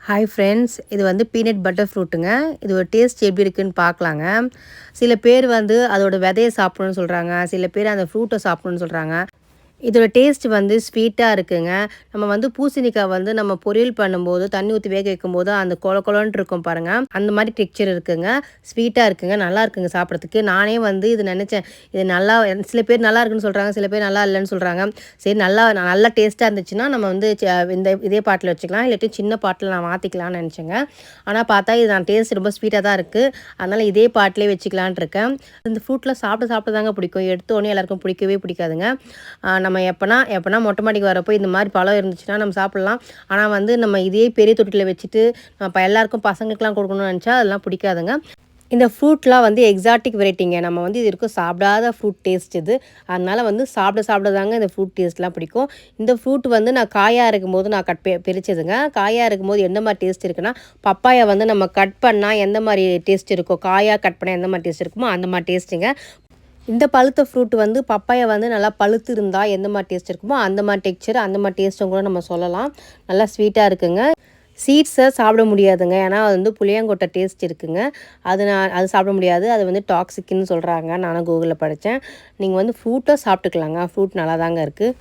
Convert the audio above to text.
Hi friends, இது வந்து peanut butter ஃப்ரூட்டுங்க. இது ஒரு டேஸ்ட் எப்படி இருக்குன்னு பார்க்கலாங்க. சில பேர் வந்து அதோட விதைய சாப்பிடணும்னு சொல்கிறாங்க, சில பேர் அந்த ஃப்ரூட்டை சாப்பிடணும்னு சொல்கிறாங்க. இதோட டேஸ்ட் வந்து ஸ்வீட்டாக இருக்குங்க. நம்ம வந்து பூசணிக்காய் வந்து நம்ம பொரியல் பண்ணும்போது தண்ணி ஊற்றி வேக வைக்கும்போது அந்த கொல கொலன்ட்டு இருக்கும் பாருங்க, அந்த மாதிரி டெக்ஸ்சர் இருக்குங்க. ஸ்வீட்டாக இருக்குங்க, நல்லா இருக்குங்க சாப்பிட்றதுக்கு. நானே வந்து இது நினச்சேன், இது நல்லா சில பேர் நல்லா இருக்குன்னு சொல்கிறாங்க, சில பேர் நல்லா இல்லைன்னு சொல்கிறாங்க. சரி, நல்லா டேஸ்ட்டாக இருந்துச்சுன்னா நம்ம வந்து இந்த இதே பாட்டில் வச்சுக்கலாம், இல்லாட்டி சின்ன பாட்டில் நான் மாற்றிக்கலாம்னு நினச்சேங்க. ஆனால் பார்த்தா இது நான் டேஸ்ட் ரொம்ப ஸ்வீட்டாக தான் இருக்குது, அதனால் இதே பாட்டிலே வச்சுக்கலான் இருக்கேன். இந்த ஃப்ரூட்டில் சாப்பிட்டு தாங்க பிடிக்கும், எடுத்தோடனே எல்லாருக்கும் பிடிக்கவே பிடிக்காதுங்க. நம்ம எப்போனா மொட்டை மாடிக்கு வரப்போ இந்த மாதிரி பழம் இருந்துச்சுன்னா நம்ம சாப்பிட்லாம். ஆனால் வந்து நம்ம இதே பெரிய தொட்டியில் வச்சுட்டு இப்போ எல்லாருக்கும் பசங்களுக்குலாம் கொடுக்கணும்னு நினச்சா அதெல்லாம் பிடிக்காதுங்க. இந்த ஃப்ரூட்லாம் வந்து எக்ஸாட்டிக் வெரைட்டிங்க. நம்ம வந்து இது வரைக்கும் சாப்பிடாத ஃப்ரூட் டேஸ்ட் இது. அதனால் வந்து சாப்பிட தாங்க இந்த ஃப்ரூட் டேஸ்ட்லாம் பிடிக்கும். இந்த ஃப்ரூட் வந்து நான் காயாக இருக்கும்போது நான் பிரித்ததுங்க. காயாக இருக்கும்போது எந்த மாதிரி டேஸ்ட் இருக்குன்னா, பப்பாயா வந்து நம்ம கட் பண்ணால் எந்த மாதிரி டேஸ்ட் இருக்கோ, காயாக கட் பண்ணால் எந்த மாதிரி டேஸ்ட் இருக்குமோ அந்த மாதிரி டேஸ்ட்டுங்க. இந்த பழுத்த ஃப்ரூட் வந்து பப்பாயா வந்து நல்லா பழுத்து இருந்தால் எந்த மாதிரி டேஸ்ட் இருக்குமோ அந்த மாதிரி டெக்ஸ்சர், அந்த மாதிரி டேஸ்ட்டும் கூட நம்ம சொல்லலாம். நல்லா ஸ்வீட்டாக இருக்குங்க. சீட்ஸை சாப்பிட முடியாதுங்க, ஏன்னா அது வந்து புளியங்கொட்டை டேஸ்ட் இருக்குங்க. அது சாப்பிட முடியாது, அது வந்து டாக்ஸிக்குன்னு சொல்கிறாங்க. நானும் கூகுளில் படித்தேன். நீங்கள் வந்து ஃப்ரூட்டாக சாப்பிட்டுக்கலாங்க, ஃப்ரூட் நல்லா தாங்க இருக்குது.